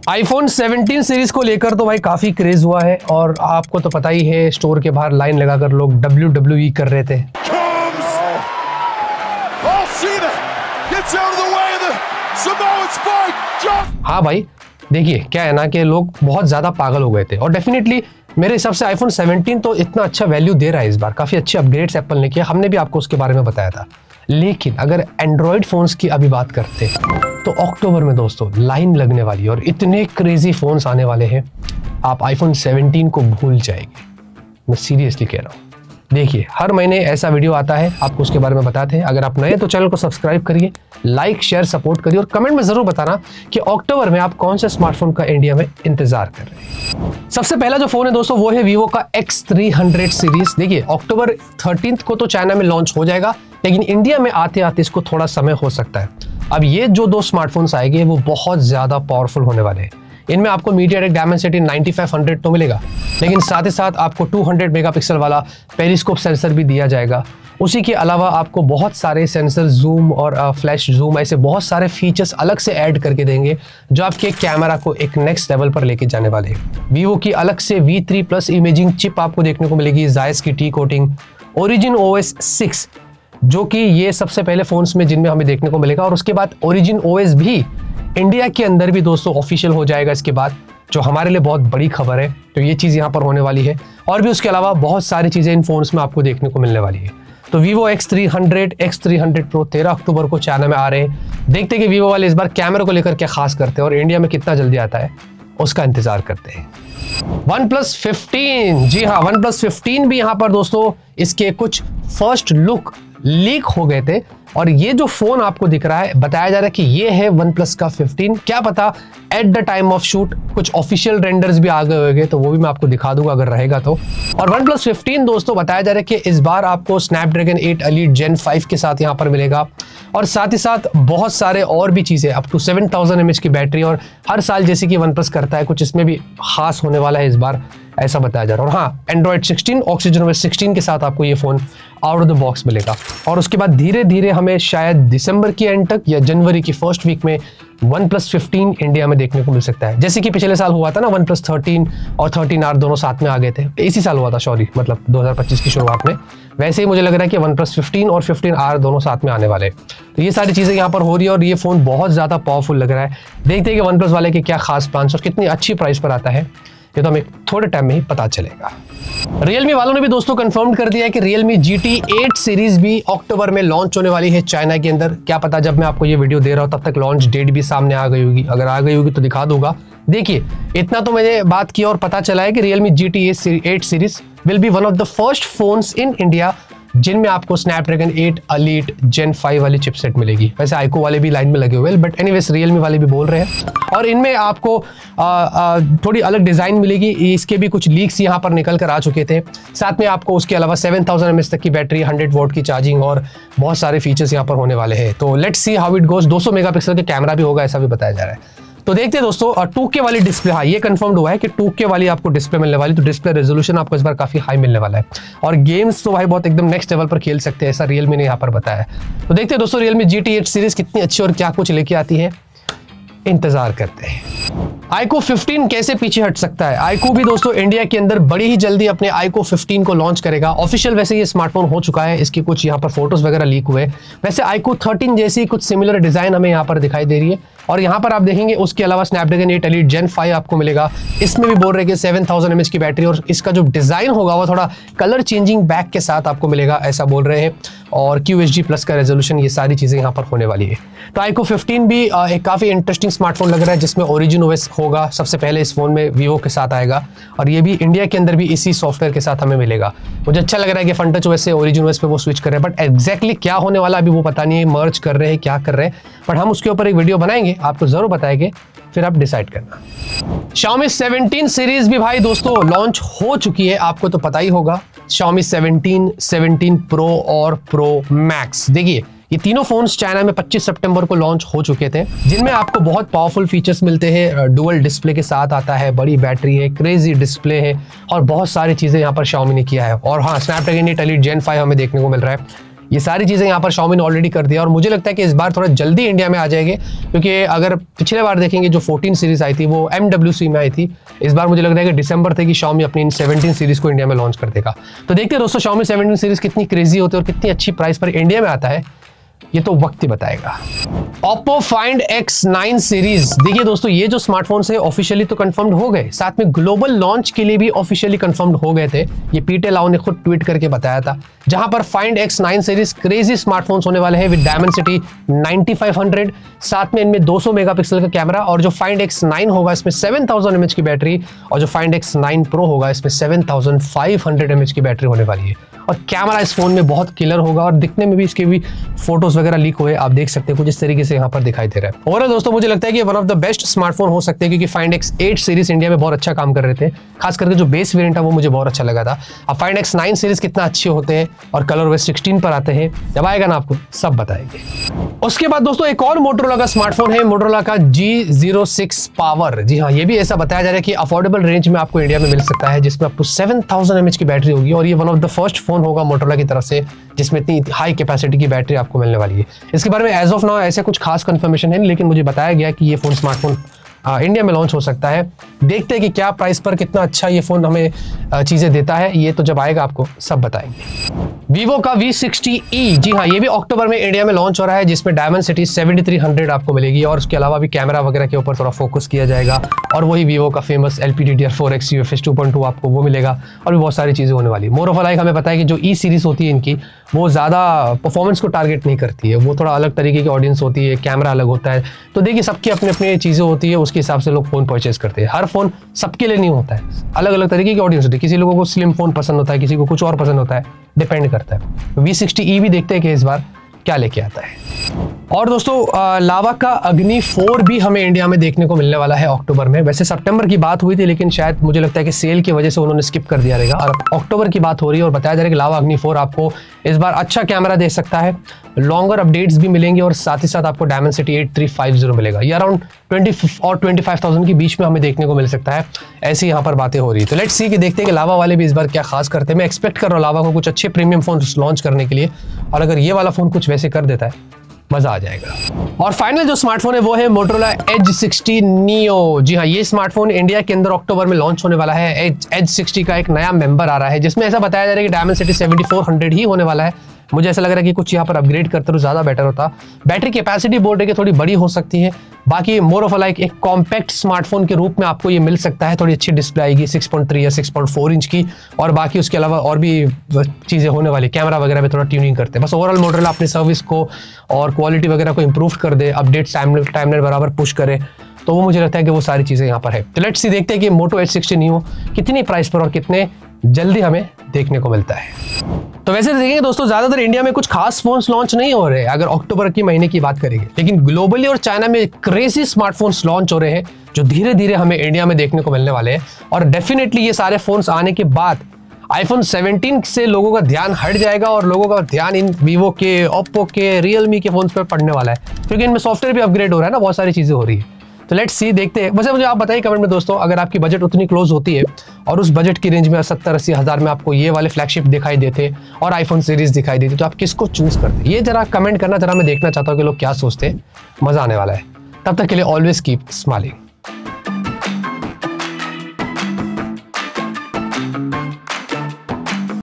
IPhone 17 series को लेकर तो भाई काफी क्रेज हुआ है और आपको तो पता ही है स्टोर के बाहर लाइन लगाकर लोग WWE कर रहे थे। हाँ भाई देखिए क्या है ना कि लोग बहुत ज्यादा पागल हो गए थे और डेफिनेटली मेरे हिसाब से आईफोन 17 तो इतना अच्छा वैल्यू दे रहा है इस बार, काफी अच्छे अपग्रेड्स एप्पल ने किया, हमने भी आपको उसके बारे में बताया था। लेकिन अगर एंड्रॉयड फोन्स की अभी बात करते तो अक्टूबर में दोस्तों लाइन लगने वाली है और इतने क्रेजी फोन्स आने वाले हैं, आप आईफोन 17 को भूल जाएंगे। मैं सीरियसली कह रहा हूँ। देखिए हर महीने ऐसा वीडियो आता है, आपको उसके बारे में बताते हैं। अगर आप नए तो चैनल को सब्सक्राइब करिए, लाइक शेयर सपोर्ट करिए और कमेंट में जरूर बताना कि अक्टूबर में आप कौन से स्मार्टफोन का इंडिया में इंतजार कर रहे हैं। सबसे पहला जो फोन है दोस्तों वो है वीवो का X300 सीरीज। देखिए अक्टूबर 13 को तो चाइना में लॉन्च हो जाएगा, लेकिन इंडिया में आते आते इसको थोड़ा समय हो सकता है। अब ये जो दो स्मार्टफोन्स आएंगे वो बहुत ज्यादा पावरफुल होने वाले हैं। इनमें आपको MediaTek Dimensity 9500 तो मिलेगा, लेकिन साथ ही साथ आपको 200 मेगापिक्सल वाला पेरिस्कोप सेंसर भी दिया जाएगा। उसी के अलावा आपको बहुत सारे सेंसर, जूम और फ्लैश जूम, ऐसे बहुत सारे फीचर्स अलग से ऐड करके देंगे जो आपके कैमरा को एक नेक्स्ट लेवल पर लेके जाने वाले हैं। वीवो की अलग से V3+ इमेजिंग चिप आपको देखने को मिलेगी, जायस की टी कोटिंग, ओरिजिन OS 6 जो कि ये सबसे पहले फोन्स में जिनमें हमें देखने को मिलेगा, और उसके बाद ओरिजिन OS भी इंडिया के अंदर भी दोस्तों ऑफिशियल हो जाएगा इसके बाद, जो हमारे लिए बहुत बड़ी खबर है। तो ये चीज़ यहाँ पर होने वाली है और भी उसके अलावा बहुत सारी चीज़ें इन फोन्स में आपको देखने को मिलने वाली है। तो वीवो X300 Pro 13 अक्टूबर को चाइना में आ रहे हैं। देखते हैं कि वीवो वाले इस बार कैमरे को लेकर क्या खास करते हैं और इंडिया में कितना जल्दी आता है, उसका इंतजार करते हैं। OnePlus 15, जी हाँ OnePlus 15 भी यहाँ पर दोस्तों इसके कुछ फर्स्ट लुक लीक हो गए थे और ये जो फोन आपको दिख रहा है, बताया जा रहा है कि ये है OnePlus का 15। क्या पता at the time of shoot कुछ ऑफिशियल रेंडर्स भी आ गए होंगे, तो वो भी मैं आपको दिखा दूंगा अगर रहेगा तो। और OnePlus 15 दोस्तों बताया जा रहा है कि इस बार आपको Snapdragon 8 Elite Gen 5 के साथ यहाँ पर मिलेगा और साथ ही साथ बहुत सारे और भी चीजें, अप टू 7000 mAh की बैटरी, और हर साल जैसे कि OnePlus करता है कुछ इसमें भी खास होने वाला है इस बार, ऐसा बताया जा रहा है। और हाँ, Android 16 OxygenOS 16 के साथ आपको ये phone out of the box मिलेगा और उसके बाद धीरे धीरे हमें शायद दिसंबर की एंड तक या जनवरी की फर्स्ट वीक में OnePlus 15 इंडिया में देखने को मिल सकता है। जैसे कि पिछले साल हुआ था ना, OnePlus 13 और 13R दोनों साथ में आ गए थे, इसी साल हुआ था, सॉरी मतलब 2025 की शुरुआत में। वैसे ही मुझे लग रहा है कि OnePlus 15 और 15R दोनों साथ में आने वाले। तो ये सारी चीज़ें यहाँ पर हो रही है और ये फ़ोन बहुत ज़्यादा पावरफुल लग रहा है। देखते हैं कि OnePlus वाले के क्या खास प्लान्स और कितनी अच्छी प्राइस पर आता है, ये तो हमें थोड़े टाइम में ही पता चलेगा। Realme वालों ने भी दोस्तों कंफर्म कर दिया है कि Realme GT 8 सीरीज भी अक्टूबर में लॉन्च होने वाली है चाइना के अंदर। क्या पता जब मैं आपको ये वीडियो दे रहा हूँ तब तक लॉन्च डेट भी सामने आ गई होगी, अगर आ गई होगी तो दिखा दूंगा। देखिए इतना तो मैंने बात किया और पता चला है कि Realme GT 8 series will be one of the first phones in India जिनमें आपको Snapdragon 8 Elite Gen 5 वाली चिपसेट मिलेगी। वैसे आईको वाले भी लाइन में लगे हुए हैं, बट एनीवेज Realme वाले भी बोल रहे हैं और इनमें आपको थोड़ी अलग डिज़ाइन मिलेगी। इसके भी कुछ लीक्स यहाँ पर निकल कर आ चुके थे। साथ में आपको उसके अलावा 7000 mAh तक की बैटरी, 100 वोल्ट की चार्जिंग और बहुत सारे फीचर्स यहाँ पर होने वाले हैं। तो let's see how it goes. 200 megapixel का कैमरा भी होगा ऐसा भी बताया जा रहा है। तो देखते हैं दोस्तों 2K वाली डिस्प्ले, हाँ ये कंफर्म्ड हुआ है कि 2K वाली आपको डिस्प्ले मिलने वाली। तो डिस्प्ले रेजोल्यूशन आपको इस बार काफी हाई मिलने वाला है और गेम्स तो भाई बहुत एकदम नेक्स्ट लेवल पर खेल सकते हैं, ऐसा Realme ने यहाँ पर बताया है। तो देखते हैं दोस्तों Realme GT 8 सीरीज कितनी अच्छी और क्या कुछ लेके आती है, इंतजार करते हैं। iQOO 15 कैसे पीछे हट सकता है। iQOO भी दोस्तों इंडिया के अंदर बड़ी ही जल्दी अपने iQOO 15 को लॉन्च करेगा। ऑफिशियल वैसे ये स्मार्टफोन हो चुका है, इसकी कुछ यहाँ पर फोटोज वगैरह लीक हुए। वैसे iQOO 13 जैसी कुछ सिमिलर डिजाइन हमें यहाँ पर दिखाई दे रही है और यहाँ पर आप देखेंगे उसके अलावा Snapdragon 8 Elite Gen 5 आपको मिलेगा। इसमें भी बोल रहे हैं कि 7000 mAh की बैटरी और इसका जो डिजाइन होगा वो थोड़ा कलर चेंजिंग बैक के साथ आपको मिलेगा, ऐसा बोल रहे हैं। और QHD+ का रेजोल्यूशन, ये सारी चीजें यहाँ पर होने वाली है। तो iQOO 15 भी एक काफी इंटरेस्टिंग स्मार्टफोन लग रहा है जिसमें ओरिजिन OS होगा। सबसे पहले इस फोन में वीवो के साथ आएगा और ये भी इंडिया के अंदर भी इसी सॉफ्टवेयर के साथ हमें मिलेगा। मुझे अच्छा लग रहा है कि FunTouch OS से ओरिजिन OS पे वो स्विच कर रहे हैं, बट एग्जैक्टली क्या होने वाला अभी वो पता नहीं है, मर्ज कर रहे हैं क्या कर रहे हैं, बट हम उसके ऊपर एक वीडियो बनाएंगे, आपको जरूर बताएंगे, फिर आप डिसाइड करना। Xiaomi 17 सीरीज भी भाई दोस्तों लॉन्च हो चुकी है, आपको तो पता ही होगा। Xiaomi 17, 17 Pro और Pro Max। देखिए ये तीनों फोन्स चाइना में 25 सितंबर को लॉन्च हो चुके थे, जिनमें आपको बहुत पावरफुल फीचर्स मिलते हैं। डुअल डिस्प्ले के साथ आता है, बड़ी बैटरी है, क्रेजी डिस्प्ले है और बहुत सारी चीजें यहाँ पर Xiaomi ने किया है। और हाँ, Snapdragon 8 Elite Gen 5 हमें देखने को मिल रहा है। ये सारी चीज़ें यहाँ पर Xiaomi ने ऑलरेडी कर दिया और मुझे लगता है कि इस बार थोड़ा जल्दी इंडिया में आ जाएंगे, क्योंकि अगर पिछले बार देखेंगे जो 14 सीरीज आई थी वो MWC में आई थी। इस बार मुझे लग रहा है कि दिसंबर तक ही Xiaomi अपनी 17 सीरीज को इंडिया में लॉन्च कर देगा। तो देखते हैं दोस्तों Xiaomi 17 सीरीज कितनी क्रेजी होती है और कितनी अच्छी प्राइस पर इंडिया में आता है, ये तो वक्त ही बताएगा। Oppo Find X9 सीरीज, देखिए दोस्तों ये जो स्मार्टफोन है ऑफिशियली तो कंफर्म्ड हो गए, साथ में ग्लोबल लॉन्च के लिए भी ऑफिशियली कंफर्म्ड हो गए थे। ये पीटे लाओ ने खुद ट्वीट करके बताया था, जहां पर Find X9 series crazy smartphones होने वाले हैं विद Dimensity 9500, साथ में इनमें 200 मेगापिक्सल का कैमरा, और जो Find X9 होगा इसमें 7000 mAh की बैटरी, और जो Find X9 Pro होगा इसमें 7500 mAh की बैटरी होने वाली है। और कैमरा इस फोन में बहुत किलर होगा और दिखने में भी इसके भी फोटोज वगैरह लीक हुए, आप देख सकते हैं कुछ इस तरीके से यहाँ पर दिखाई दे रहा है। ओवरऑल दोस्तों मुझे लगता है कि one of the best smartphone हो सकते हैं, क्योंकि Find X8 सीरीज इंडिया में बहुत अच्छा काम कर रहे थे, खास करके जो बेस वेरिएंट है वो मुझे बहुत अच्छा लगा था। अब Find X9 सीरीज कितना अच्छे होते हैं और कलर OS 16 पर आते हैं, जब आएगा ना आपको सब बताएंगे। उसके बाद दोस्तों एक और मोटोरोला का स्मार्टफोन है, मोटोरोला का G06 पावर। जी हाँ, ये भी ऐसा बताया जा रहा है कि अफोर्डेबल रेंज में आपको इंडिया में मिल सकता है, जिसमें आपको 7000 mAh की बैटरी होगी, और ये one of the first phone होगा मोटोरोला की तरफ से जिसमें इतनी हाई कैपेसिटी की बैटरी आपको मिलने वाली है। इसके बारे में एज ऑफ नाउ ऐसे कुछ खास कंफर्मेशन है, लेकिन मुझे बताया गया कि ये फोन स्मार्टफोन इंडिया में लॉन्च हो सकता है। देखते हैं कि क्या प्राइस पर कितना अच्छा ये फोन हमें चीजें देता है, ये तो जब आएगा आपको सब बताएंगे। Vivo का V60e, जी हाँ ये भी अक्टूबर में इंडिया में लॉन्च हो रहा है, जिसमें Dimensity 7300 आपको मिलेगी, और उसके अलावा भी कैमरा वगैरह के ऊपर थोड़ा फोकस किया जाएगा, और वही Vivo का फेमस LPDDR4X UFS 2.2 आपको वो मिलेगा, और भी बहुत सारी चीजें होने वाली। मोर ऑफ लाइक हमें पता है कि जो ई सीरीज होती है इनकी वो ज्यादा परफॉर्मेंस को टारगेट नहीं करती है, वो थोड़ा अलग तरीके की ऑडियंस होती है, कैमरा अलग होता है। तो देखिए सबकी अपनी अपनी चीजें होती है, उसके हिसाब से लोग फोन परचेज करते हैं। हर फोन सबके लिए नहीं होता है, अलग अलग तरीके की ऑडियंस होती है। किसी लोगों को स्लिम फोन पसंद होता है, किसी को कुछ और पसंद होता है, डिपेंड करता है। V60e भी देखते हैं कि इस बार क्या लेके आता है। और दोस्तों लावा का अग्नि 4 भी हमें इंडिया में देखने को मिलने वाला है अक्टूबर में। वैसे सितंबर की बात हुई थी, लेकिन शायद मुझे लगता है कि सेल की वजह से उन्होंने स्किप कर दिया रहेगा, और अक्टूबर की बात हो रही है और बताया जा रहा है कि लावा अग्नि 4 आपको इस बार अच्छा कैमरा दे सकता है, लॉन्गर अपडेट्स भी मिलेंगे, और साथ ही साथ आपको Dimensity 8350 मिलेगा। ये अराउंड 20 और 25,000 के बीच में हमें देखने को मिल सकता है, ऐसी यहाँ पर बातें हो रही है। तो लेट्स सी कि देखते हैं कि लावा वाले भी इस बार क्या खास करते हैं। मैं एक्सपेक्ट कर रहा हूँ लावा को कुछ अच्छे प्रीमियम फोन लॉन्च करने के लिए, और अगर ये वाला फोन कुछ वैसे कर देता है मजा आ जाएगा। और फाइनल जो स्मार्टफोन है वो है Motorola Edge 60 Neo। जी हाँ, ये स्मार्टफोन इंडिया के अंदर अक्टूबर में लॉन्च होने वाला है। Edge 60 का एक नया मेंबर आ रहा है, जिसमें ऐसा बताया जा रहा है कि Dimensity 7400 ही होने वाला है। मुझे ऐसा लग रहा है कि कुछ यहाँ पर अपग्रेड करते तो ज्यादा बेटर होता। बैटरी कैपेसिटी बोल रहे कि थोड़ी बड़ी हो सकती है। बाकी मोर ऑफ लाइक एक कॉम्पैक्ट स्मार्टफोन के रूप में आपको ये मिल सकता है। थोड़ी अच्छी डिस्प्ले आएगी 6.3 या 6.4 इंच की, और बाकी उसके अलावा और भी चीज़ें होने वाली, कैमरा वगैरह में थोड़ा ट्यूनिंग करते हैं। बस ओवरऑल Motorola अपनी सर्विस को और क्वालिटी वगैरह को इंप्रूव कर दे, अपडेट टाइमलाइन बराबर पुश करे, तो वो मुझे लगता है कि वो सारी चीज़ें यहाँ पर है। तो लेट्स सी देखते हैं कि Moto Edge 60 Neo कितनी प्राइस पर और कितने जल्दी हमें देखने को मिलता है। तो वैसे देखेंगे दोस्तों, ज्यादातर इंडिया में कुछ खास फोन्स लॉन्च नहीं हो रहे हैं अगर अक्टूबर की महीने की बात करेंगे, लेकिन ग्लोबली और चाइना में क्रेजी स्मार्टफोन्स लॉन्च हो रहे हैं जो धीरे धीरे हमें इंडिया में देखने को मिलने वाले हैं। और डेफिनेटली ये सारे फोन्स आने के बाद iPhone 17 से लोगों का ध्यान हट जाएगा और लोगों का ध्यान इन Vivo के, Oppo के, Realme के फोन्स पर पड़ने वाला है, क्योंकि इनमें सॉफ्टवेयर भी अपग्रेड हो रहा है ना, बहुत सारी चीजें हो रही है। तो लेट्स सी, देखते हैं। वैसे मुझे आप बताइए कमेंट में दोस्तों, अगर आपकी बजट उतनी क्लोज होती है और उस बजट की रेंज में 70-80 हज़ार में आपको ये वाले फ्लैगशिप दिखाई देते और आईफोन सीरीज दिखाई देती, तो आप किसको चूज करते? ये जरा कमेंट करना, जरा मैं देखना चाहता हूँ कि लोग क्या सोचते हैं। मजा आने वाला है। तब तक के लिए ऑलवेज कीप स्माइलिंग।